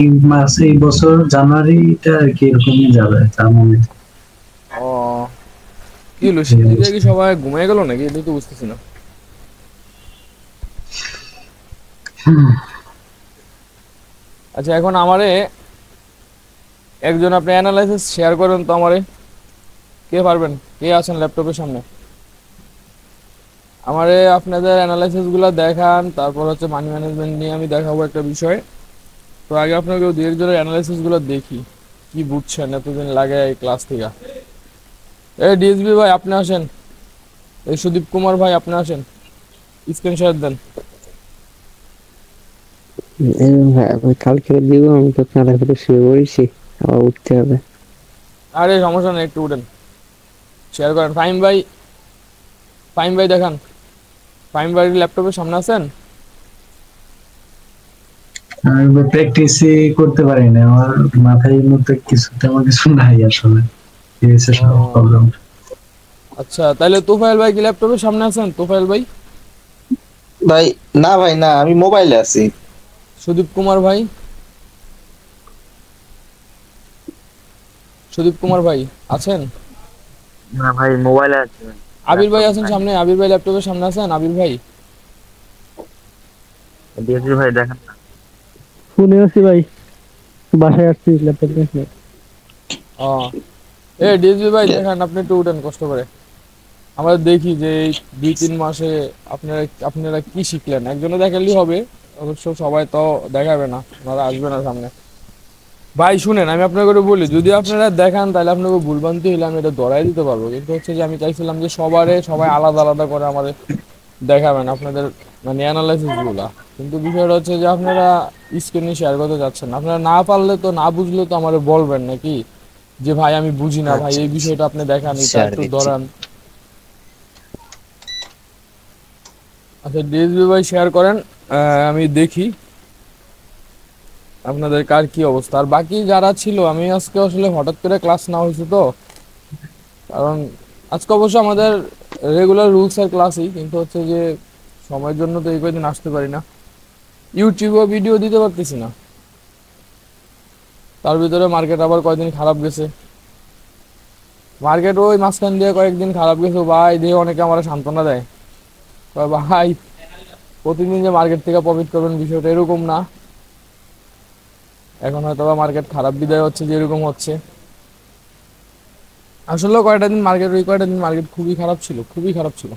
এই মাস এই বছর জানুয়ারিটা আর কি এরকমই যাবে তার মানে ও, কি হলো, এই শীতের দিকে কি অবস্থা। সবাই ঘুমিয়ে গেল নাকি? এটা তো বুঝতেছি না। হুম, আচ্ছা, এখন আমারে একজন আপনি অ্যানালাইসিস শেয়ার করেন তো আমারে। কে পারবেন? কে আছেন ল্যাপটপের সামনে? আমারে আপনাদের অ্যানালাইসিস গুলো দেখান, তারপর হচ্ছে মানি ম্যানেজমেন্ট নিয়ে আমি দেখাবো একটা বিষয়। তো আগে আপনাকে দু একজনের অ্যানালাইসিস গুলো দেখি, কি বুঝছেন এতদিন লাগে এই ক্লাস থেকে। এই ডিএসবি ভাই আপনি আসেন, এই সুদীপ কুমার ভাই আপনি আসেন, স্ক্রিন শেয়ার দেন। ভাই আপনি কালকে দিব, আমি তো কালকে করে শুয়ে পড়েছি, আবার উঠতে হবে। আরে সমস্যা নেই, একটু উঠেন, শেয়ার করেন। ফাহিম ভাই, ফাহিম ভাই দেখান। ফাহিম ভাই ল্যাপটপের সামনে আছেন? আমি প্র্যাকটিসই করতে পারি না, আমার মাথায় মধ্যে কিছু তেমন কিছু নাই আসলে, এই হচ্ছে ও প্রবলেম। আচ্ছা, তাহলে তোফায়েল ভাই কি ল্যাপটপের সামনে আছেন? তোফায়েল ভাই, ভাই না, ভাই না, আমি মোবাইলে আছি। সুদীপ কুমার ভাই, সুদীপ কুমার ভাই আছেন? না ভাই, মোবাইলে আছে ভাই, আবির ভাই ল্যাপটপে আছেন নাই। সামনে? আবির ভাই ল্যাপটপের সামনে আছেন? আবির ভাই, ডিএসপি ভাই দেখেন না। শুনে আছি ভাই, বাসায় আসছি ল্যাপটপ নিয়ে। ও এ ডিএসবি ভাই দেখান, আপনি একটু উঠেন কষ্ট করে। আমরা দেখি যে এই 2-3 মাসে আপনারা আপনারা কি শিখলেন। একজনে দেখালেই হবে, অবশ্য সবাই তো দেখাবে না, ওনারা আসবে না সামনে। ভাই শুনেন, আমি আপনাকে করে বলি, যদি আপনারা দেখান তাহলে আপনাকে ভুলভ্রান্তি হলে আমি এটা ধরাই দিতে পারবো, কিন্তু হচ্ছে যে আমি চাইছিলাম যে সবাই আলাদা আলাদা করে আমাদের দেখাবেন আপনাদের মানে অ্যানালাইসিস গুলা। কিন্তু বিষয়টা হচ্ছে যে আপনারা স্ক্রিনে শেয়ার করতে যাচ্ছেন না। আপনারা না পারলে তো, না বুঝলে তো আমারে বলবেন নাকি যে ভাই আমি বুঝি না, ভাই আচ্ছা এই আচ্ছা, বিষয়টা আপনি দেখান, এটা শেয়ার একটু দিচ্ছি। ধরান। আচ্ছা ডিএসবি ভাই শেয়ার করেন, আমি দেখি আপনাদের কার কি অবস্থা। আর বাকি যারা ছিল, আমি আজকে আসলে হঠাৎ করে ক্লাস না হয়েছে তো, কারণ আজকে অবশ্য আমাদের রেগুলার রুলস এর ক্লাসই, কিন্তু হচ্ছে যে সময়ের জন্য তো এই কয়দিন আসতে পারি না, ইউটিউবে ভিডিও দিতে পারতেছি না। তার ভিতরে মার্কেট আবার কয়েকদিন খারাপ গেছে। মার্কেট ওই মাঝখান দিয়ে কয়েকদিন খারাপ গেছে ভাই, দিয়ে অনেকে আমার সান্ত্বনা দেয়, কয় ভাই প্রতিদিন যে মার্কেট থেকে প্রফিট করবেন বিষয়টা এরকম না। এখন হয়তো বা মার্কেট খারাপ বিদায় হচ্ছে যে এরকম হচ্ছে। আসলে কয়টা দিন মার্কেট, ওই কয়টা দিন মার্কেট খুবই খারাপ ছিল, খুবই খারাপ ছিল।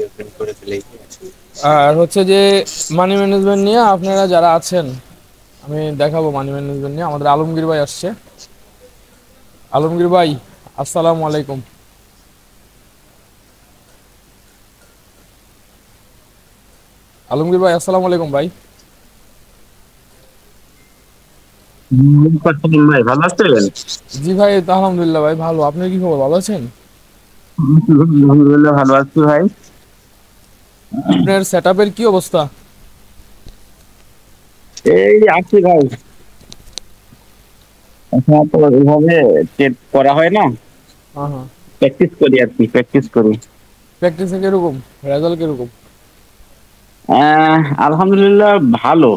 ওপেন করে ফেলেই। আর হচ্ছে যে মানি ম্যানেজমেন্ট নিয়ে আপনারা যারা আছেন, আমি দেখাবো মানি ম্যানেজমেন্ট নিয়ে। আমাদের আলমগীর ভাই আসছে। আলমগীর ভাই আসসালামু আলাইকুম। আলমগীর ভাই আসসালামু আলাইকুম ভাই। ভাই ভালো আছেন? জি ভাই, তো আলহামদুলিল্লাহ ভাই ভালো। আপনার কি খবর, ভালো আছেন? আলহামদুলিল্লাহ ভালো আছি ভাই। আপনার সেট আপের কি অবস্থা? এই আছি ভাই, এখন তো ওইভাবে টেট করা হয় না, হ্যাঁ হ্যাঁ। প্র্যাকটিস করি আর কি, প্র্যাকটিস করি। প্র্যাকটিসে কিরকম, রেজাল্ট কিরকম? আলহামদুলিল্লাহ ভালো,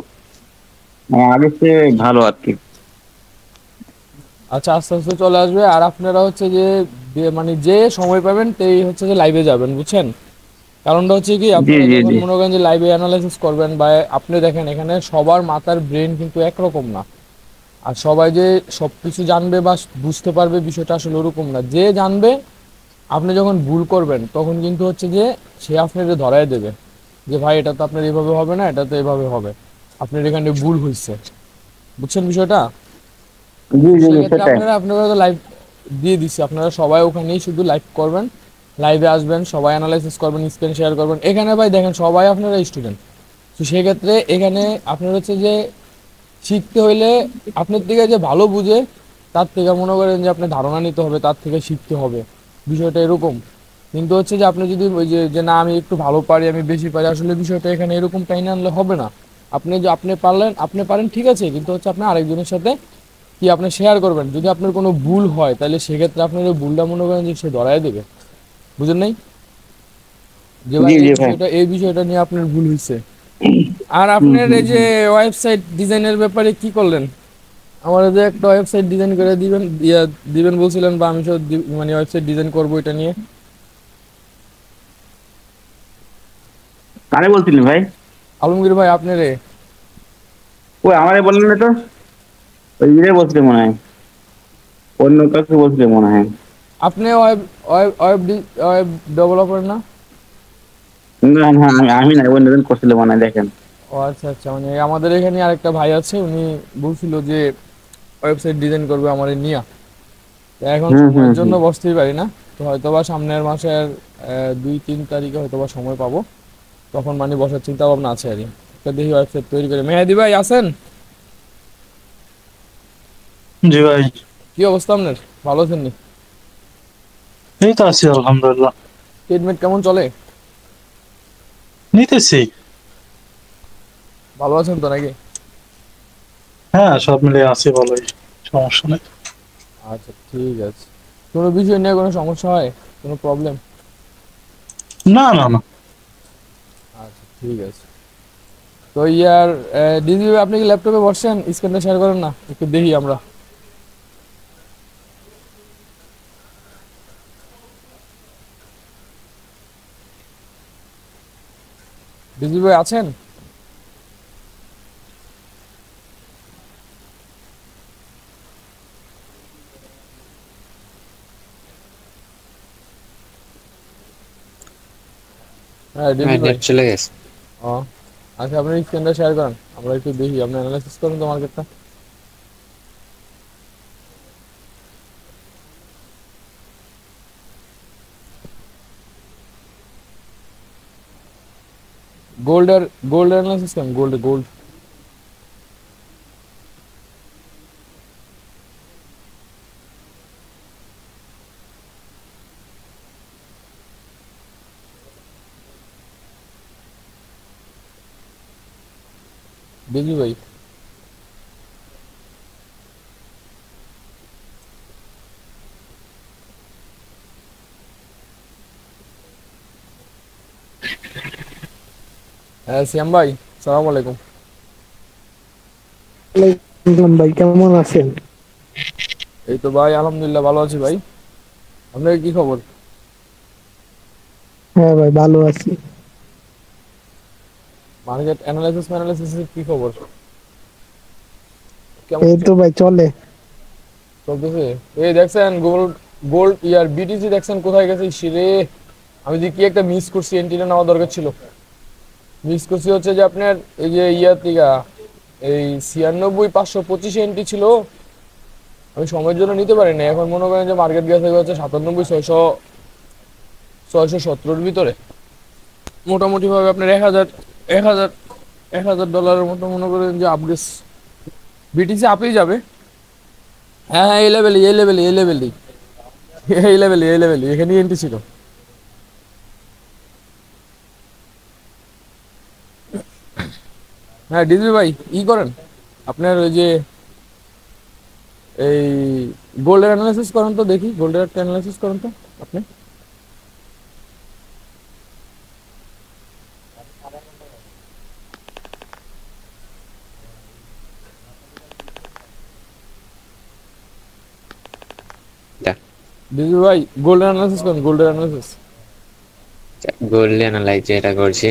আগের চেয়ে ভালো আর কি। আচ্ছা, আস্তে আস্তে চলে আসবে। আর আপনারা হচ্ছে যে মানে যে সময় পাবেন সেই হচ্ছে যে লাইভে যাবেন, বুঝছেন? কারণটা হচ্ছে কি, জি আপনারা জি যখন জি। মনে করেন যে লাইভে অ্যানালাইসিস করবেন, বা আপনি দেখেন এখানে সবার মাথার ব্রেন কিন্তু একরকম না। আর সবাই যে সব কিছু জানবে বা বুঝতে পারবে বিষয়টা আসলে ওরকম না। যে জানবে, আপনি যখন ভুল করবেন তখন কিন্তু হচ্ছে যে সে আপনাকে ধরায় দেবে যে ভাই এটা তো আপনার এইভাবে হবে না, এটা তো এভাবে হবে, আপনার এখানে ভুল হয়েছে। বুঝছেন বিষয়টা? জি তো জি জি, সেক্ষেত্রে সেটাই। আপনারা তো লাইভ দিয়ে দিচ্ছি, আপনারা সবাই ওখানেই শুধু লাইভ করবেন, লাইভে আসবেন, সবাই অ্যানালাইসিস করবেন, স্ক্রিন শেয়ার করবেন। এখানে ভাই দেখেন সবাই আপনারা স্টুডেন্ট। তো সেক্ষেত্রে এখানে আপনার হচ্ছে যে শিখতে হইলে আপনার থেকে যে ভালো বুঝে তার থেকে মনে করেন যে আপনার ধারণা নিতে হবে, তার থেকে শিখতে হবে, বিষয়টা এরকম। কিন্তু হচ্ছে যে আপনি যদি ওই যে যে না আমি একটু ভালো পারি, আমি বেশি পারি, আসলে বিষয়টা এখানে এরকম টাইনে আনলে হবে না। আপনি যে আপনি পারলেন, আপনি পারেন ঠিক আছে, কিন্তু হচ্ছে আপনি আরেকজনের সাথে কি আপনি শেয়ার করবেন। যদি আপনার কোনো ভুল হয় তাহলে সেক্ষেত্রে আপনার ওই ভুলটা মনে করেন যে সে ধরায় দেবে, বুঝেন নাই? যে ভাই জি এই জি ভাই। বিষয়টা এই বিষয়টা নিয়ে আপনার ভুল হয়েছে। আর আপনার এই যে ওয়েবসাইট ডিজাইনের ব্যাপারে কি করলেন? আমার যে একটা ওয়েবসাইট ডিজাইন করে দিবেন, দিবেন বলছিলেন, বা আমি মানে ওয়েবসাইট ডিজাইন করবো এটা নিয়ে। কারে বলছিলেন ভাই? আলমগীর ভাই আপনারে। ওই আমারে বললেন না তো, ওই ইয়ে বলছিলে মনে হয়, অন্য কাউকে বলছিলে মনে হয়। আপনি web web web web developer না? না না, আমি না, অন্যজন করছিল মনে হয়, দেখেন। ও আচ্ছা আচ্ছা, মানে আমাদের এখানে আরেকটা ভাই আছে, উনি বলছিল যে ওয়েবসাইট ডিজাইন করবে আমার নিয়ে। তো এখন সময়ের জন্য হুম। বসতেই পারি না। তো হয়তোবা সামনের মাসের 2-3 তারিখে হয়তোবা সময় পাবো, তখন মানে বসার চিন্তা ভাবনা আছে আর কি। তো দেখি ওয়েবসাইট তৈরি করে। মেহেদি ভাই আছেন? জি ভাই, কি অবস্থা আপনার? ভালো আছেন নি? এই তো আছি আলহামদুলিল্লাহ। ট্রিটমেন্ট কেমন চলে? নিতেছি। ভালো আছেন তো নাকি? হ্যাঁ, সব মিলিয়ে আছি ভালোই, সমস্যা নেই। আচ্ছা ঠিক আছে। কোনো বিষয় নিয়ে কোনো সমস্যা হয়, কোনো প্রবলেম? না না না। আচ্ছা ঠিক আছে। তো ইয়ার দিদি ভাই, আপনি কি ল্যাপটপে বসছেন? স্ক্রিনটা শেয়ার করেন না, একটু দেখি আমরা। দিদি ভাই আছেন? হ্যাঁ দিদি ভাই। নেট চলে গেছে। ও আচ্ছা, আপনি স্ক্রিনটা শেয়ার করেন, আমরা একটু দেখি, আপনি অ্যানালাইসিস করেন তো মার্কেটটা। গোল্ডের গোল্ড অ্যানালাইসিস করেন, গোল্ড। দিদি ভাই হ্যাঁ সিয়াম ভাই, সালাম আলাইকুম। ভাই কেমন আছেন? এই তো ভাই আলহামদুলিল্লাহ ভালো আছি ভাই। আপনার কি খবর? হ্যাঁ ভাই ভালো আছি। মার্কেট অ্যানালাইসিস কি খবর? কেমন এই তো ভাই চলে। চলতেছে? এই দেখছেন গোল্ড, গোল্ড ইয়ার বিটিসি দেখছেন কোথায় গেছে সিরে? আমি যে কি একটা মিস করছি, এন্ট্রিটা নেওয়া দরকার ছিল। মিস করছি হচ্ছে যে আপনার এই যে টিকা এই 96,525 এন্ট্রি ছিল, আমি সময়ের জন্য নিতে পারি না। এখন মনে করেন যে মার্কেট গেছে হচ্ছে 97,617 ভিতরে। মোটামুটি ভাবে আপনার 1,000 ডলারের মতো মনে করেন যে আপগ্রেস বিটিসি আপেই যাবে। হ্যাঁ হ্যাঁ, এই লেভেলই এখানে এন্ট্রি ছিল। হ্যাঁ ডিজবি ভাই, করেন আপনার ওই যে এই গোল্ডের অ্যানালাইসিস করেন তো, দেখি গোল্ডের একটা অ্যানালাইসিস করেন তো আপনি। ডিজবি ভাই গোল্ডের অ্যানালাইসিস করেন, গোল্ডের অ্যানালাইসিস। গোল্ডে অ্যানালাইজ যেটা করছি,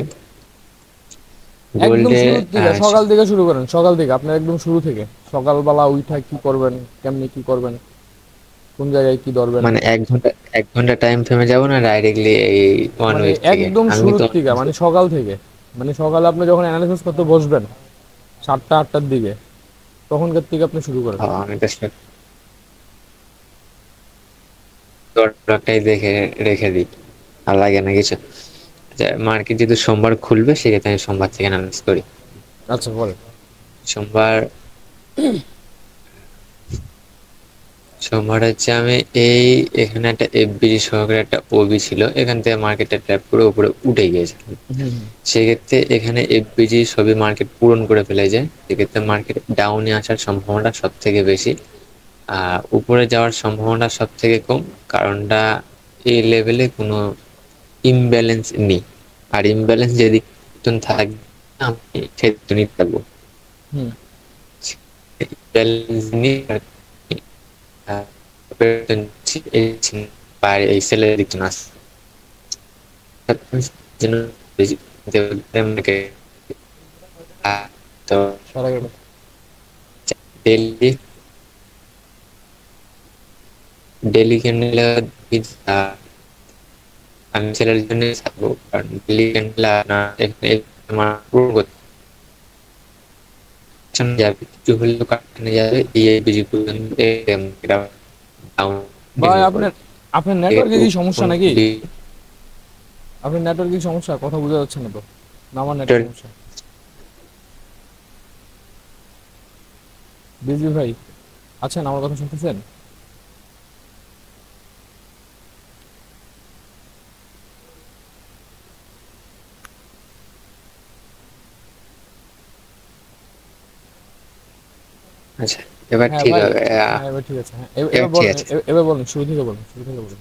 একদম গোল্ডে শুরু থেকে, সকাল থেকে শুরু করেন, সকাল থেকে আপনার একদম শুরু থেকে। সকালবেলা উঠা কি করবেন, কেমনি কি করবেন, কোন জায়গায় কি ধরবেন, মানে 1 ঘন্টা টাইম ফ্রেমে যাব না ডাইরেক্টলি এই 1 মানে উইক থেকে? একদম আমি শুরুর তো থেকে, মানে সকাল থেকে। মানে সকালে আপনি যখন অ্যানালাইসিস করতে বসবেন 7টা-8টার দিকে, তখনকার থেকে আপনি শুরু করেন। আমি তো স্টকটাই দেখে রেখে দিই, আর লাগে না কিছু। মার্কেট যদি সোমবার খুলবে সেক্ষেত্রে আমি সোমবার থেকে অ্যানালাইজ করি। আচ্ছা বলেন। সোমবার সোমবার হচ্ছে আমি এই এখানে একটা এফবিজি সহকারে একটা ওবি ছিল, এখান থেকে মার্কেটটা ট্র্যাপ করে উপরে উঠে গিয়েছে। সেক্ষেত্রে এখানে এফবিজি সবই মার্কেট পূরণ করে ফেলে যায়, সেক্ষেত্রে মার্কেট ডাউনে আসার সম্ভাবনা সব থেকে বেশি। উপরে যাওয়ার সম্ভাবনা সব থেকে কম, কারণটা এই লেভেলে কোনো ইমব্যালেন্স নেই। আর ইমব্যালেন্স যদি থাকবে আমি সেদিনই থাকবো। হুম ব্যালেন্স নিয়ে বাইরে এই সেলের দিকজন আসে যেন আমাকে তো সরা গেল। ডেলি ডেলি ক্যান্ডেল আমি সেলের জন্য থাকবো, কারণ ডেলি ক্যান্ডেল আমার পূরণ করতে যাবে, কিছু হলেও কাটনে যাবে এই বিজি পর্যন্ত ডাউন। ভাই আপনার আপনার নেটওয়ার্কে কি সমস্যা নাকি? আপনার নেটওয়ার্কে কি সমস্যা? কথা বোঝা যাচ্ছে না তো। না আমার নেটওয়ার্ক সমস্যা। বিজি ভাই আছেন? আমার কথা শুনতেছেন? আচ্ছা এবার হ্যাঁ ঠিক ভাই, হবে। হ্যাঁ এবার ঠিক আছে। হ্যাঁ এবার এবার ঠিক বলেন, আছে, এবার বলেন, শুরু থেকে বলেন, শুরু থেকে বলেন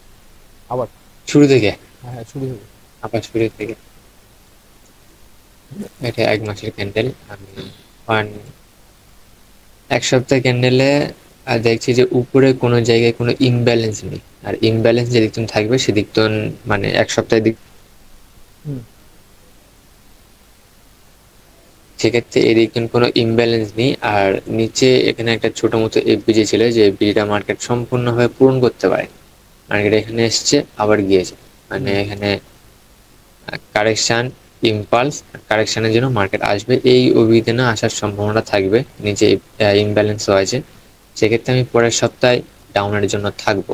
আবার। শুরু থেকে হ্যাঁ হ্যাঁ শুরু থেকে। আবার শুরু থেকে। এটা 1 মাসের ক্যান্ডেল। আমি এক সপ্তাহ ক্যান্ডেলে দেখছি যে উপরে কোনো জায়গায় কোনো ইমব্যালেন্স নেই। আর ইমব্যালেন্স যেদিক থাকবে সেদিক মানে এক সপ্তাহের দিক, হুম সেক্ষেত্রে এদিক কোনো ইমব্যালেন্স নেই। আর নিচে এখানে একটা ছোট মতো এফবিজি ছিল, যে এফবিজিটা মার্কেট সম্পূর্ণভাবে পূরণ করতে পারে। মার্কেট এখানে এসছে আবার গিয়েছে, মানে এখানে কারেকশন, ইম্পালস, কারেকশনের জন্য মার্কেট আসবে, এই অভিধানে আসার সম্ভাবনা থাকবে। নিচে ইমব্যালেন্স হয়েছে, সেক্ষেত্রে আমি পরের সপ্তাহে ডাউনের জন্য থাকবো।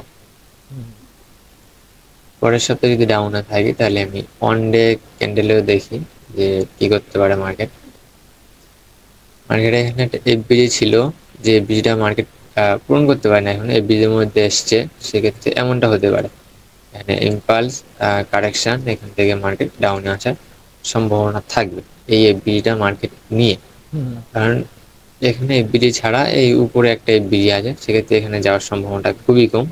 পরের সপ্তাহে যদি ডাউনে থাকি তাহলে আমি অন ডে ক্যান্ডেলেও দেখি যে কি করতে পারে মার্কেট। মার্কেটে এখানে একটা এফবিজি ছিল, যে এফবিজিটা মার্কেট পূরণ করতে পারে না, এখন এফবিজির মধ্যে এসছে, সেক্ষেত্রে এমনটা হতে পারে এখানে ইম্পালস, কারেকশন, এখান থেকে মার্কেট ডাউনে আসার সম্ভাবনা থাকবে এই এফবিজিটা মার্কেট নিয়ে। কারণ এখানে এফবিজি ছাড়া এই উপরে একটা এফবিজি আছে, সেক্ষেত্রে এখানে যাওয়ার সম্ভাবনাটা খুবই কম।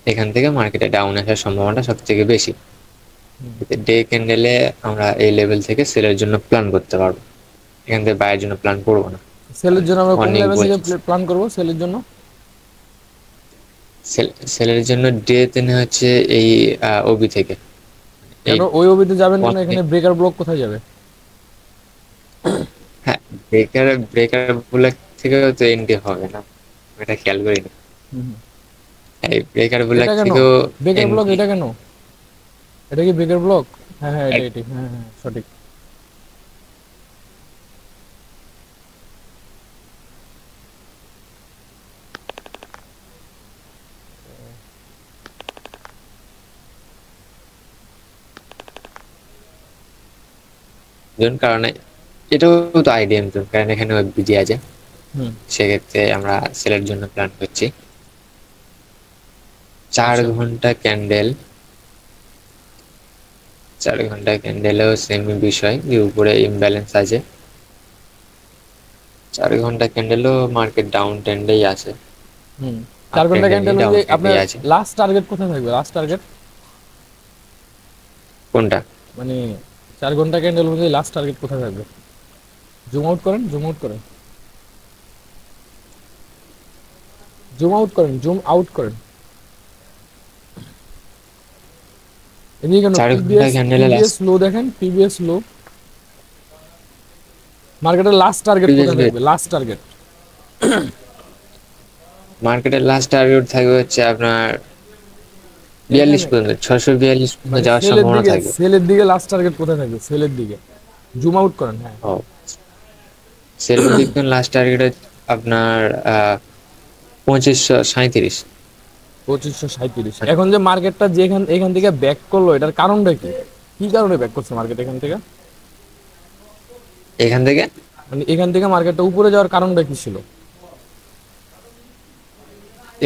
এখান থেকে মার্কেটে ডাউন আসার সম্ভাবনাটা সব থেকে বেশি। ডে ক্যান্ডেলে আমরা এই লেভেল থেকে সেলের জন্য প্ল্যান করতে পারবো, এখান থেকে বাইরের জন্য প্ল্যান করবো না। সেলের জন্য আমরা কোন অনেক লেভেল থেকে বলছি। প্ল্যান করব সেলের জন্য? সেলের জন্য ডে তেনে হচ্ছে এই ওবি থেকে। কেন ওই ওবিতে যাবেন কেন? এখানে ব্রেকার ব্লক কোথায় যাবে? হ্যাঁ, ব্রেকার ব্লক থেকে তো এন্ট্রি হবে না, এটা খেয়াল করিনি। এই ব্রেকার ব্লক এটা কেন থেকেও ব্রেকার ব্লক? এটা কেন? এটা কি ব্রেকার ব্লক? হ্যাঁ হ্যাঁ এটা এটাই, হ্যাঁ হ্যাঁ সঠিক। কারণে এটাও তো আইডিএম জোন, কারণ এখানে বিজি আছে, হুম সেক্ষেত্রে আমরা সেলের জন্য প্ল্যান করছি। 4 ঘন্টা ক্যান্ডেল, 4 ঘন্টা ক্যান্ডেলেও সেম বিষয়, যে উপরে ইমব্যালেন্স আছে। 4 ঘন্টা ক্যান্ডেলও মার্কেট ডাউন ট্রেন্ডেই আছে। 4 ঘন্টা ক্যান্ডেল অনুযায়ী ডাউন আপনার আছে। লাস্ট টার্গেট কোথায় থাকবে? লাস্ট টার্গেট কোনটা? মানে 4 ঘন্টা ক্যান্ডেল অনুযায়ী লাস্ট টার্গেট কোথায় থাকবে? জুম আউট করেন, জুম আউট করেন, জুম আউট করেন, জুম আউট করেন। এদিকে কেন? 4 ঘন্টা ক্যান্ডেলে পিবিএস লো দেখেন, পিবিএস লো। মার্কেটের লাস্ট টার্গেট কোথায় থাকবে? লাস্ট টার্গেট মার্কেটের লাস্ট টার্গেট থাকবে হচ্ছে আপনার 42 পর্যন্ত, 642 পর্যন্ত যাওয়ার সম্ভাবনা থাকবে। সেলের দিকে লাস্ট টার্গেট কোথায় থাকবে? সেলের দিকে জুম আউট করেন। হ্যাঁ ও, সেলের দিকে লাস্ট টার্গেট আপনার 2537। 2537। এখন যে মার্কেটটা যে এখান থেকে ব্যাক করলো, এটার কারণটা কি? কি কারণে ব্যাক করছে মার্কেট এখান থেকে? এখান থেকে মানে এখান থেকে মার্কেটটা উপরে যাওয়ার কারণটা কি ছিল?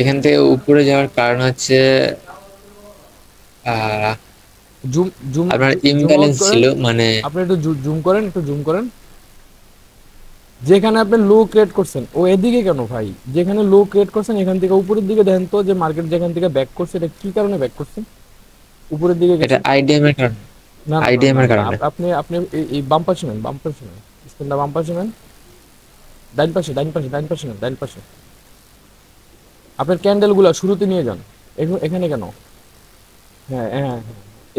এখান থেকে উপরে যাওয়ার কারণ হচ্ছে জুম জুম আপনার জুম আউট ইমব্যালেন্স করেন। ছিল, মানে আপনি একটু জুম করেন, একটু জুম করেন, যেখানে আপনি লো ক্রিয়েট করছেন ও এদিকে কেন ভাই? যেখানে লো ক্রিয়েট করছেন এখান থেকে উপরের দিকে দেখেন তো, যে মার্কেট যেখান থেকে ব্যাক করছে এটা কি কারণে ব্যাক করছে? উপরের দিকে এটা গেছে। আইডিএম এর কারণে, না না না আইডিএম না এর না, কারণে। আপনি আপনি এই বাম্পার শুনেন, বাম্পার শুনেন, স্ক্রিনটা বাম্পার শুনেন, ডাইন পাশে ডাইন পাশে ডাইন পাশে না, ডাইন পাশে। আপনার ক্যান্ডেলগুলো শুরুতে নিয়ে যান। এখানে কেন? হ্যাঁ হ্যাঁ হ্যাঁ,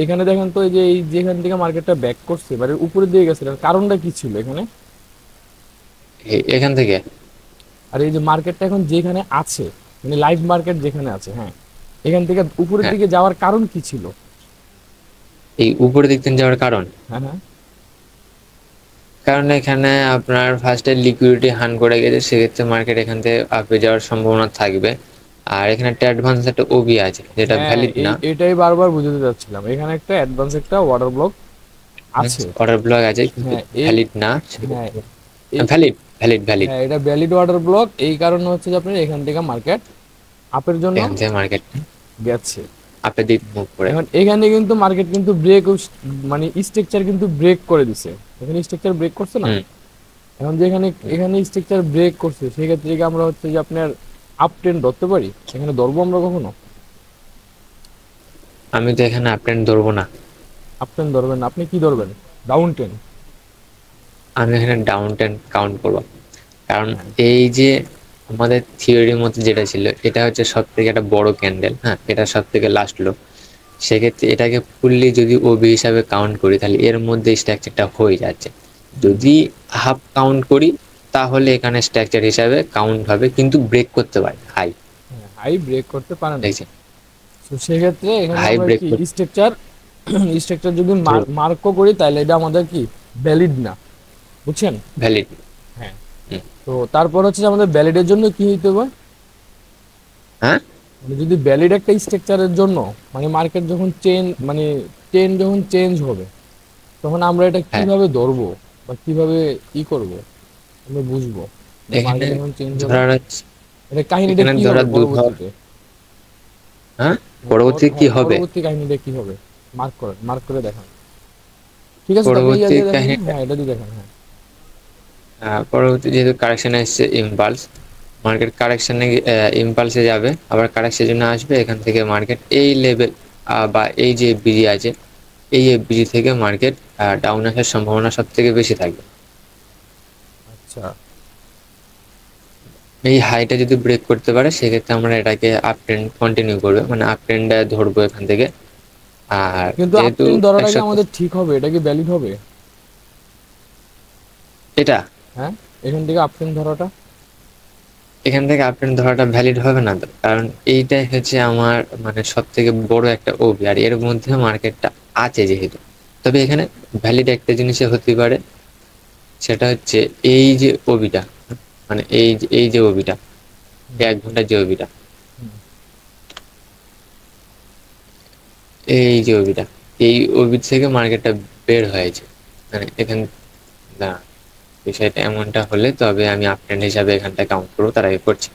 এখানে দেখেন তো, এই যে এই যেখান থেকে মার্কেটটা ব্যাক করছে এবারে উপরের দিকে গেছে, এটার কারণটা কি ছিল এখানে? এখান থেকে আর এই যে মার্কেটটা এখন যেখানে আছে, মানে লাইভ মার্কেট যেখানে আছে, হ্যাঁ, এখান থেকে উপরের হ্যাঁ, দিকে যাওয়ার কারণ কি ছিল? এই উপরে দিক থেকে যাওয়ার কারণ, হ্যাঁ হ্যাঁ, কারণ এখানে আপনার ফার্স্টে লিকুইডিটি হান করে গেছে, সেক্ষেত্রে মার্কেট এখান থেকে আপে যাওয়ার সম্ভাবনা থাকবে। আর এখানে একটা অ্যাডভান্স একটা ওবি আছে যেটা হ্যাঁ ভ্যালিড না, এটাই বারবার বুঝতে চাচ্ছিলাম, এখানে একটা অ্যাডভান্স একটা ওয়াটার ব্লক আছে। অর্ডার ব্লক আছে কিন্তু হ্যাঁ ভ্যালিড না। হ্যাঁ ভ্যালিড ভ্যালিড ভ্যালিড হ্যাঁ, এটা ভ্যালিড ওয়াটার ব্লক, এই কারণে হচ্ছে যে আপনার এখান থেকে মার্কেট আপের জন্য এখান থেকে মার্কেট গেছে। আপে দিক মুভ করে। এখন এখানে কিন্তু মার্কেট কিন্তু ব্রেক, মানে স্ট্রাকচার কিন্তু ব্রেক করে দিছে, এখানে স্ট্রাকচার ব্রেক করছে না। হুম, এখন যেখানে এখানে স্ট্রাকচার ব্রেক করছে সেক্ষেত্রে কি আমরা হচ্ছে যে আপনার আপ ট্রেন্ড ধরতে পারি? এখানে ধরবো আমরা কখনো? আমি তো এখানে আপ ট্রেন্ড ধরবো না, আপ ট্রেন্ড ধরবেন না, আপনি কি ধরবেন? Down trend? আমি এখানে ডাউন ট্রেন্ড কাউন্ট করবো। কারণ এই যে আমাদের থিওরির মধ্যে যেটা ছিল, এটা হচ্ছে সব থেকে একটা বড় ক্যান্ডেল, হ্যাঁ, এটা সব থেকে লাস্ট লো। সেক্ষেত্রে এটাকে ফুললি যদি ওবি হিসাবে কাউন্ট করি তাহলে এর মধ্যে স্ট্রাকচারটা হয়ে যাচ্ছে। যদি হাফ কাউন্ট করি তাহলে এখানে স্ট্রাকচার হিসাবে কাউন্ট হবে, কিন্তু ব্রেক করতে পারে হাই। হাই ব্রেক করতে পারে না। দেখছেন, তো সেক্ষেত্রে এখানে হাই আমরা ব্রেক কি স্ট্রাকচার স্ট্রাকচার যদি মার্কও করি তাহলে এটা আমাদের কি ভ্যালিড না, বুঝছেন? ভ্যালিড। হ্যাঁ, তো তারপর হচ্ছে যে আমাদের ভ্যালিডের জন্য কি হইতে হবে? হ্যাঁ, মানে যদি ভ্যালিড একটা স্ট্রাকচারের জন্য, মানে মার্কেট যখন মানে চেন যখন চেঞ্জ হবে তখন আমরা এটা হ্যাঁ, কিভাবে ধরবো বা কিভাবে ই করব, আমরা বুঝবো এখানে মার্কেট যখন চেঞ্জ হবে ধরার আছে, এটা কাহিনীটা এখানে কি হবে ধরার পরবর্তীতে? হ্যাঁ, পরবর্তী কি হবে? পরবর্তী কাহিনীটা কি হবে? মার্ক করে দেখান। ঠিক আছে, তাহলে ইয়া পরবর্তী দিয়ে দেখান, কাহিনীটা, হ্যাঁ এটা দিয়ে দেখান, হ্যাঁ। পরবর্তী যেহেতু কারেকশন এসছে ইম্পালস, মার্কেট কারেকশনে ইম্পালসে যাবে, আবার কারেকশনের জন্য আসবে, এখান থেকে মার্কেট এই লেভেল বা এই যে বিজি আছে, এই বিজি থেকে মার্কেট ডাউন আসার সম্ভাবনা সব থেকে বেশি থাকবে। আচ্ছা, এই হাইটা যদি ব্রেক করতে পারে সেক্ষেত্রে আমরা এটাকে আপ ট্রেন্ড কন্টিনিউ করবে, মানে আপ ট্রেন্ড ধরবো এখান থেকে। আর কিন্তু যেহেতু আপট্রেন্ড ধরাটা কি 100 আমাদের ঠিক হবে? এটা কি ভ্যালিড হবে? এটা হ্যাঁ, এখান থেকে আপট্রেন্ড ধরাটা এখান থেকে আপ ট্রেন্ড ধরাটা ভ্যালিড হবে না তো, কারণ এইটাই হচ্ছে আমার মানে সব থেকে বড় একটা ওবি, আর এর মধ্যে মার্কেটটা আছে যেহেতু। তবে এখানে ভ্যালিড একটা জিনিসে হতে পারে, সেটা হচ্ছে এই যে ওবিটা, মানে এই যে ওবিটা, 1 ঘন্টার যে ওবিটা, এই যে ওবিটা, এই ওবি থেকে মার্কেটটা বের হয়েছে, মানে এখান না, বিষয়টা এমনটা হলে তবে আমি আপ ট্রেন্ড হিসাবে এখানটা কাউন্ট করবো, তার আগে করছি।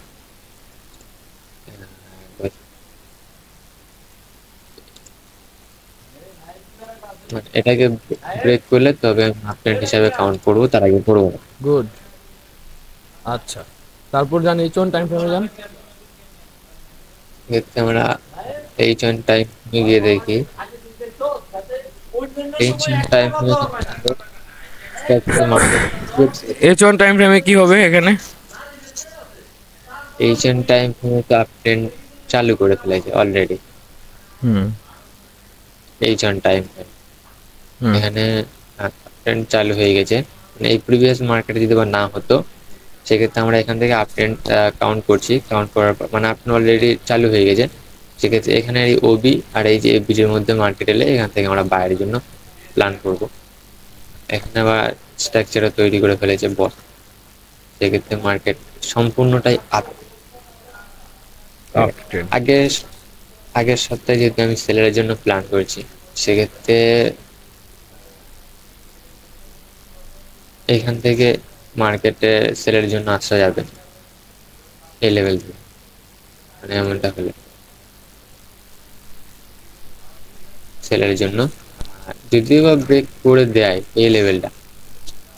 মানে এটাকে ব্রেক করলে তবে আমি হাফ ট্রেন্ড হিসাবে কাউন্ট করবো, তার আগে করবো না। গুড। আচ্ছা, তারপর যান এইচ1 টাইম ফ্রেমে যান। এক্ষেত্রে আমরা এই টাইম গিয়ে দেখি, এই টাইম এইচ1 টাইম ফ্রেমে কি হবে এখানে? এই টাইম তো আপ ট্রেন্ড চালু করে ফেলেছে অলরেডি। হুম এই টাইম এখানে ট্রেন্ড চালু হয়ে গেছে, মানে এই প্রিভিয়াস মার্কেটে যদি বা না হতো সেক্ষেত্রে আমরা এখান থেকে আপ ট্রেন্ড কাউন্ট করছি, কাউন্ট করার পর মানে আপনি অলরেডি চালু হয়ে গেছে, সেক্ষেত্রে এখানে এই ওবি আর এই যে এফবিজির মধ্যে মার্কেট এলে এখান থেকে আমরা বাইরের জন্য প্ল্যান করব। এখানে আবার স্ট্রাকচারও তৈরি করে ফেলেছে বস, সেক্ষেত্রে মার্কেট সম্পূর্ণটাই আপ। আগের সপ্তাহে যেহেতু আমি সেলের জন্য প্ল্যান করেছি, সেক্ষেত্রে এখান থেকে মার্কেটে সেলের জন্য আসা যাবে এই লেভেল থেকে, মানে এমনটা হলে সেলের জন্য। যদিও বা ব্রেক করে দেয় এই লেভেলটা,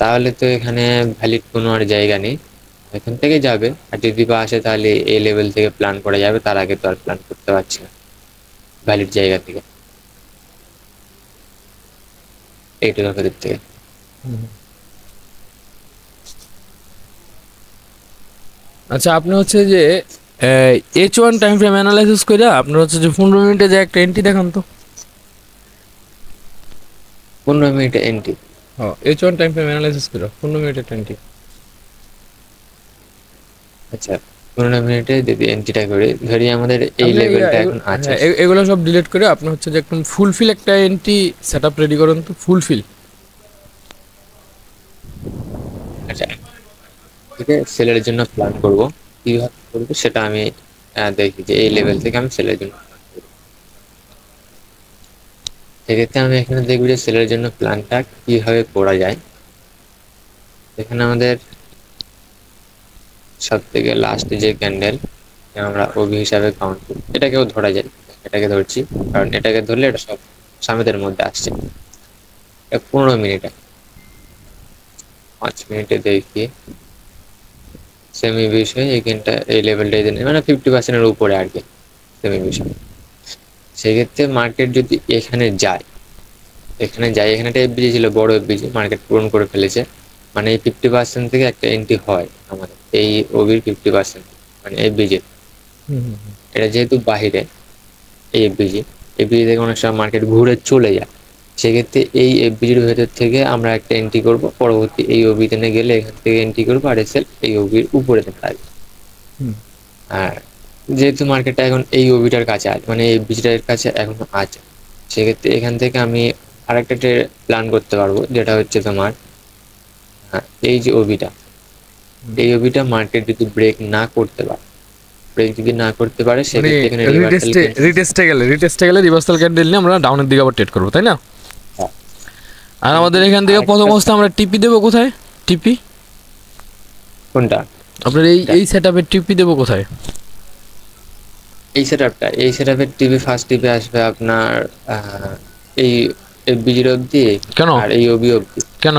তাহলে তো এখানে ভ্যালিড কোনো আর জায়গা নেই, এখান থেকে যাবে। আর যদি বা আসে তাহলে এই লেভেল থেকে প্ল্যান করা যাবে, তার আগে তো আর প্ল্যান করতে পারছি না ভ্যালিড জায়গা থেকে, এইটুকু ভেতর থেকে। আচ্ছা, আপনি হচ্ছে যে H1 টাইম ফ্রেম অ্যানালাইসিস করে আপনার হচ্ছে যে 15 মিনিটে যে একটা এন্ট্রি দেখান তো। 15 মিনিটে এন্ট্রি? হ্যাঁ, H1 টাইম ফ্রেম অ্যানালাইসিস করে 15 মিনিটের এন্ট্রি। আচ্ছা, 15 মিনিটে যদি এন্ট্রিটা করি, ধরি আমাদের এই লেভেলটা এখন আছে। এগুলো সব ডিলিট করে আপনি হচ্ছে যে একদম ফুলফিল একটা এন্ট্রি সেটআপ রেডি করেন তো, ফুলফিল। আচ্ছা, ঠিক আছে, সেলের জন্য প্ল্যান করব, কিভাবে করবো সেটা আমি দেখি যে এই লেভেল থেকে আমি সেলের জন্য plan করবো। সেক্ষেত্রে আমি এখানে দেখবো যে সেলের জন্য প্ল্যানটা কিভাবে করা যায়। এখানে আমাদের সব থেকে লাস্টে যে ক্যান্ডেল আমরা ওবি হিসাবে কাউন্ট করি, এটাকেও ধরা যায়, এটাকে ধরছি কারণ এটাকে ধরলে এটা সব সামেদের মধ্যে আসছে। 15 মিনিটে, 5 মিনিটে দেখি সেমি বিষয় এখানটা এই লেভেলটা মানে 50%-এর উপরে আর কি সেমি বিষয়। সেক্ষেত্রে মার্কেট যদি এখানে যায়, এখানে একটা এফবিজি ছিল, বড় এফবিজি, মার্কেট পূরণ করে ফেলেছে, মানে এই 50% থেকে একটা এন্ট্রি হয় আমাদের এই ওবির 50%, মানে এফবিজি। এটা যেহেতু বাহিরে এই এফবিজি থেকে অনেক সময় মার্কেট ঘুরে চলে যায়, সেক্ষেত্রে এই এফবিজির ভেতর থেকে আমরা একটা এন্ট্রি করব, পরবর্তী এই ওবিতে গেলে এখান থেকে এন্ট্রি করবো, আর এসএল এই ওবির উপরে থাকবে। আর যেহেতু মার্কেটটা এখন এই ওবিটার কাছে আছে, মানে এই এফবিজিটার কাছে এখন আছে, সেক্ষেত্রে এখান থেকে আমি আরেকটা প্ল্যান করতে পারবো, যেটা হচ্ছে তোমার এই যে ওবিটা, এই ওবিটা মার্কেট যদি ব্রেক না করতে পারে, সেক্ষেত্রে এখানে রিটেস্টে গেলে রিভার্সাল ক্যান্ডেল নিয়ে আমরা ডাউনের দিকে আবার ট্রেড করবো, তাই না? আর আমাদের এখান থেকে প্রথম অবস্থা আমরা টিপি দেবো কোথায়? টিপি কোনটা? আপনার এই সেটআপের টিপি দেবো কোথায়? এই সেটআপের টিপি ফার্স্ট টিপি আসবে আপনার এই এফবিজির অবধি। কেন? আর এই ওবি অবধি। কেন?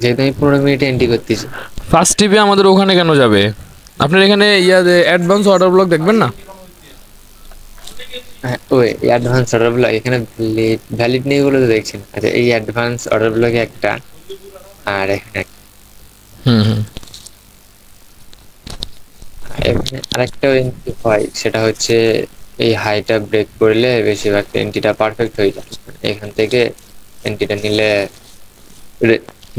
যেহেতু আমি 15 মিনিটে এন্ট্রি করতেছি, ফার্স্ট টিপি আমাদের ওখানে কেন যাবে? আপনার এখানে অ্যাডভান্স অর্ডার ব্লক দেখবেন না? ওই অ্যাডভান্স অর্ডার ব্লক এখানে ভ্যালিড নেই বলে তো দেখছি না। আচ্ছা, এই অ্যাডভান্স অর্ডার ব্লকে একটা, আর এখানে এখানে আরেকটা এন্ট্রি হয়, সেটা হচ্ছে এই হাইটা ব্রেক করলে বেশিরভাগ এন্ট্রিটা পারফেক্ট হয়ে যায়। এখান থেকে এন্ট্রিটা নিলে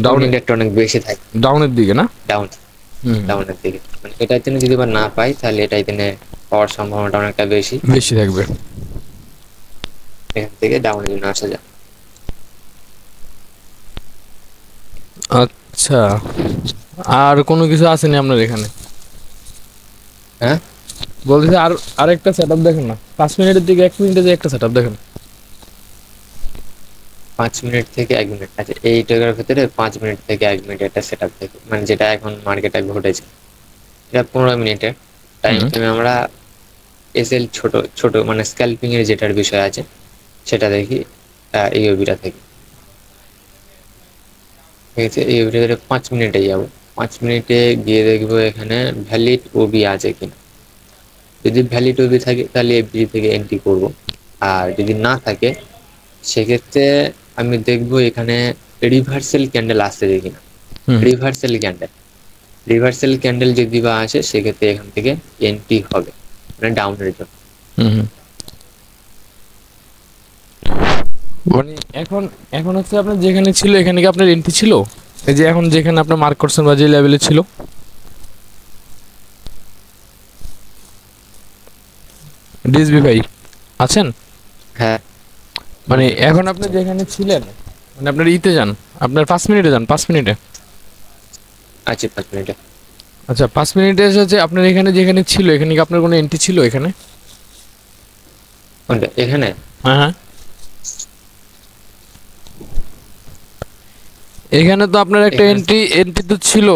ডাউন ইন্ডেক্ট অনেক বেশি থাকে, ডাউনের দিকে না? ডাউনের দিকে, মানে এটার জন্য যদি বা না পাই তাহলে এটাই দিনে পাওয়ার সম্ভাবনাটা অনেকটা বেশি থাকবে। এখান থেকে ডাউনের জন্য আসা যায়। আচ্ছা, আর কোনো কিছু আসেনি আপনার এখানে? হ্যাঁ, বলতেছে আর আরেকটা সেটআপ দেখেন না, 5 মিনিটের দিকে 1 মিনিটে যে একটা সেটআপ দেখেন। 5 মিনিট থেকে 1 মিনিট। আচ্ছা, এই টাকার ভিতরে 5 মিনিট থেকে 1 মিনিট একটা সেটআপ থাকে, মানে যেটা এখন মার্কেটে ঘটেছে, এটা 15 মিনিটের টাইম ফ্রেমে আমরা এসএল ছোট মানে স্ক্যালপিং এর যেটার বিষয় আছে সেটা দেখি এই ওবিটা থেকে। ঠিক আছে, এই ওবিটা 5 মিনিটে যাবো, 5 মিনিটে গিয়ে দেখবো এখানে ভ্যালিড ওবি আছে কিনা। যদি ভ্যালিড ওবি থাকে তাহলে এফবিজি থেকে এন্ট্রি করব, আর যদি না থাকে সেক্ষেত্রে আমি দেখবো এখানে রিভার্সাল ক্যান্ডেল আসতে দেখি না। রিভার্সাল ক্যান্ডেল যদি বা আসে সেক্ষেত্রে এখান থেকে এন্ট্রি হবে, মানে ডাউনের জন্য। মানে এখন হচ্ছে আপনার যেখানে ছিল এখানে কি আপনার এন্ট্রি ছিল? এই যে এখন যেখানে আপনি মার্ক করছেন বা যে লেভেলে ছিল, ডিএসবি ভাই আছেন? হ্যাঁ, মানে এখন আপনি যেখানে ছিলেন, মানে আপনার ইতে যান, আপনার 5 মিনিটে যান, 5 মিনিটে। আচ্ছা, 5 মিনিটে। আচ্ছা, 5 মিনিটে এসেছে আপনার এখানে যেখানে ছিল এখানে কি আপনার কোনো এন্ট্রি ছিল এখানে? কোনটা? এখানে? হ্যাঁ, এখানে তো আপনার একটা এন্ট্রি তো ছিল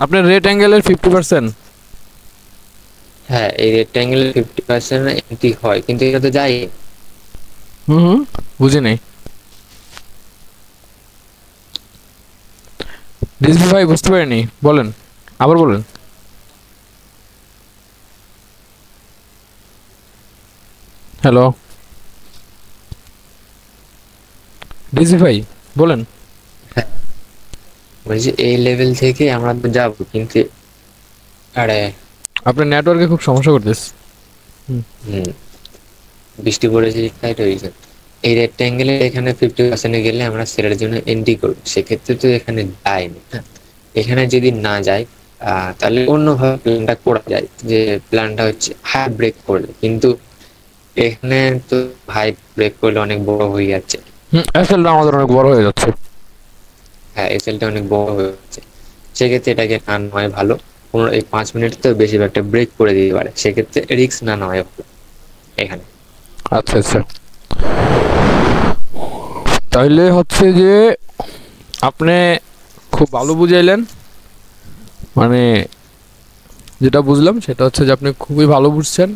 আপনার রেড অ্যাঙ্গেলের 50%। হ্যাঁ, এই রেক্ট্যাঙ্গেলের 50% এন্ট্রি হয়, কিন্তু এটা তো যায়। বুঝি নাই। ডিসবি ভাই বুঝতে পারিনি, বলেন, আবার বলেন। হ্যালো ডিসবি ভাই বলেন। বলছি এই লেভেল থেকে আমরা তো যাবো, কিন্তু আরে আপনার নেটওয়ার্কে খুব সমস্যা করতেছে। হুম, বৃষ্টি পড়েছে তাই রয়েছে। এই রেক্ট্যাঙ্গেলে এখানে 50% গেলে আমরা সেলের জন্য এন্ট্রি করবো, সেক্ষেত্রে তো এখানে যায়নি। হ্যাঁ, এখানে যদি না যায় তাহলে অন্যভাবে প্ল্যানটা করা যায়, যে প্ল্যানটা হচ্ছে হাই ব্রেক করলে, কিন্তু এখানে তো হাই ব্রেক করলে অনেক বড় হয়ে যাচ্ছে। এসএলটা আমাদের অনেক বড় হয়ে যাচ্ছে। হ্যাঁ, এসএলটা অনেক বড় হয়ে যাচ্ছে, সেক্ষেত্রে এটাকে না নেওয়াই ভালো। কোনো এই 5 মিনিট তো বেশি একটা ব্রেক করে দিতে পারে, সেক্ষেত্রে রিস্ক না নেওয়াই ভালো এখানে। আচ্ছা আচ্ছা, তাহলে হচ্ছে যে আপনি খুব ভালো বুঝাইলেন, মানে যেটা বুঝলাম সেটা হচ্ছে যে আপনি খুবই ভালো বুঝছেন।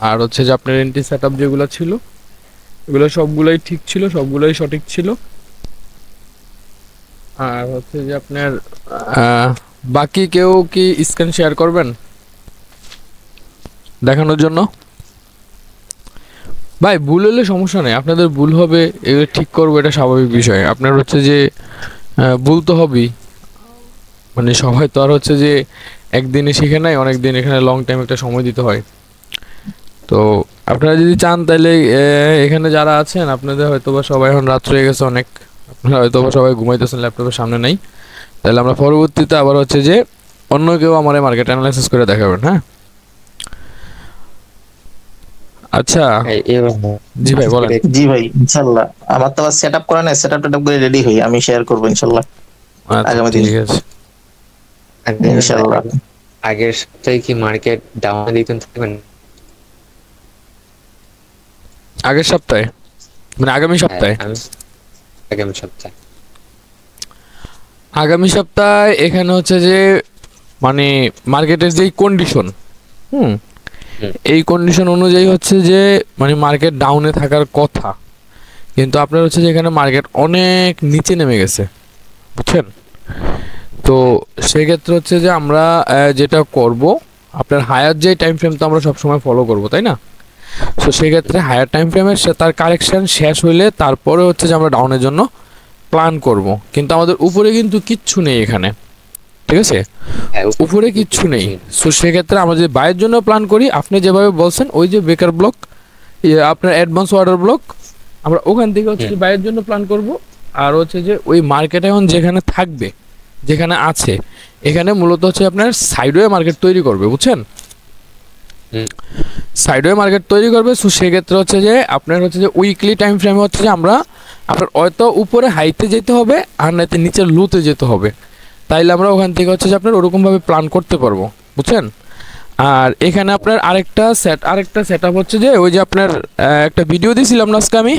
আর হচ্ছে যে আপনার এন্ট্রি সেটআপ যেগুলো ছিল এগুলো সবগুলোই ঠিক ছিল, সবগুলোই সঠিক ছিল। আর হচ্ছে যে আপনার বাকি কেউ কি স্ক্রিন শেয়ার করবেন দেখানোর জন্য? ভাই ভুল হলে সমস্যা নেই, আপনাদের ভুল হবে, এগুলো ঠিক করবো, এটা স্বাভাবিক বিষয়। আপনার হচ্ছে যে ভুল তো হবেই, মানে সবাই তো আর হচ্ছে যে একদিনে শিখে নাই, অনেক দিন এখানে লং টাইম একটা সময় দিতে হয়। তো আপনারা যদি চান তাহলে এখানে যারা আছেন আপনাদের হয়তোবা সবাই এখন রাত হয়ে গেছে অনেক, আপনারা হয়তোবা সবাই ঘুমাইতেছেন, ল্যাপটপের সামনে নাই, তাহলে আমরা পরবর্তীতে আবার হচ্ছে যে অন্য কেউ আমার এই মার্কেট অ্যানালাইসিস করে দেখাবেন। হ্যাঁ আচ্ছা জি ভাই বলেন। জি ভাই, ইনশাআল্লাহ। আমার তো আবার সেটআপ করা নাই, সেটআপ টেটআপ করে রেডি হই, আমি শেয়ার করব ইনশাআল্লাহ আচ্ছা আগামী দিন। ঠিক আছে। ইনশাআল্লাহ। আগের সপ্তাহে কি মার্কেট ডাউনে দিতেন থাকবেন? আগের সপ্তাহে মানে আগামী সপ্তাহে? আগামী সপ্তাহে আগামী সপ্তাহে এখানে হচ্ছে যে মানে মার্কেটের যেই কন্ডিশন, এই কন্ডিশন অনুযায়ী হচ্ছে যে মানে মার্কেট ডাউনে থাকার কথা, কিন্তু আপনার হচ্ছে যে এখানে মার্কেট অনেক নিচে নেমে গেছে, বুঝছেন? তো সেক্ষেত্রে হচ্ছে যে আমরা যেটা করব, আপনার হায়ার যে টাইম ফ্রেম তো আমরা সবসময় ফলো করব, তাই না? তো সেক্ষেত্রে হায়ার টাইম ফ্রেমের তার কারেকশন শেষ হইলে তারপরে হচ্ছে যে আমরা ডাউনের জন্য প্ল্যান করব, কিন্তু আমাদের উপরে কিন্তু কিচ্ছু নেই এখানে, ঠিক আছে? উপরে কিচ্ছু নেই। সো সেক্ষেত্রে আমরা যদি বাইয়ের জন্য প্ল্যান করি, আপনি যেভাবে বলছেন ওই যে বেকার ব্লক, আপনার অ্যাডভান্স অর্ডার ব্লক, আমরা ওখান থেকে হচ্ছে বাইয়ের জন্য প্ল্যান করব। আর হচ্ছে যে ওই মার্কেট এখন যেখানে থাকবে, যেখানে আছে, এখানে মূলত হচ্ছে আপনার সাইডওয়ে মার্কেট তৈরি করবে, বুঝছেন? সাইডওয়ে মার্কেট তৈরি করবে। সো সেক্ষেত্রে হচ্ছে যে আপনার হচ্ছে যে উইকলি টাইম ফ্রেমে হচ্ছে যে আমরা আপনার হয়তো উপরে হাইতে যেতে হবে আর নাইতে নিচে লোতে যেতে হবে, তাইলে আমরা ওখান থেকে হচ্ছে যে আপনার ওরকমভাবে প্ল্যান করতে পারবো, বুঝছেন? আর এখানে আপনার আরেকটা সেট আপ হচ্ছে যে ওই যে আপনার একটা ভিডিও দিয়েছিলাম না আজকে, আমি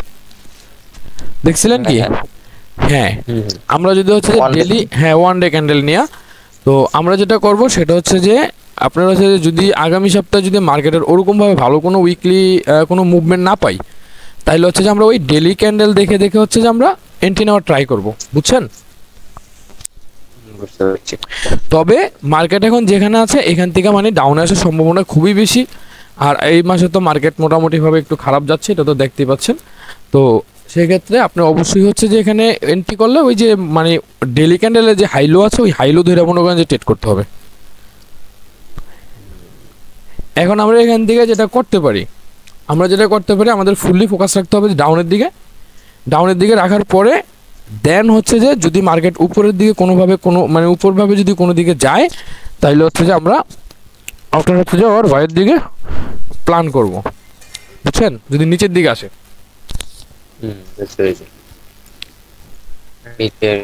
দেখছিলেন কি? হ্যাঁ, আমরা যদি হচ্ছে ডেলি ওয়ান ডে ক্যান্ডেল নিয়ে, তো আমরা যেটা করব সেটা হচ্ছে যে আপনার হচ্ছে যদি আগামী সপ্তাহে যদি মার্কেটের ওরকমভাবে ভালো কোনো উইকলি কোনো মুভমেন্ট না পাই, তাইলে হচ্ছে যে আমরা ওই ডেলি ক্যান্ডেল দেখে দেখে হচ্ছে যে আমরা এন্ট্রি নেওয়ার ট্রাই করব, বুঝছেন? তবে মার্কেট এখন যেখানে আছে এখান থেকে মানে ডাউনে আসার সম্ভাবনা খুবই বেশি। আর এই মাসে তো মার্কেট মোটামুটিভাবে একটু খারাপ যাচ্ছে, এটা তো দেখতেই পাচ্ছেন। তো সেক্ষেত্রে আপনি অবশ্যই হচ্ছে যে এখানে এন্ট্রি করলে ওই যে মানে ডেলি ক্যান্ডেলের যে হাইলো আছে ওই হাইলো ধরে মনে করেন যে ট্রেড করতে হবে। এখন আমরা এখান থেকে যেটা করতে পারি, আমাদের ফুললি ফোকাস রাখতে হবে ডাউনের দিকে রাখার পরে দেন হচ্ছে যে যদি মার্কেট উপরের দিকে কোনোভাবে মানে উপরভাবে যদি কোনো দিকে যায়, তাহলে হচ্ছে যে আমরা আপনার হচ্ছে যে ওর ভয়ের দিকে প্ল্যান করব, বুঝছেন? যদি নিচের দিকে আসে। নিচের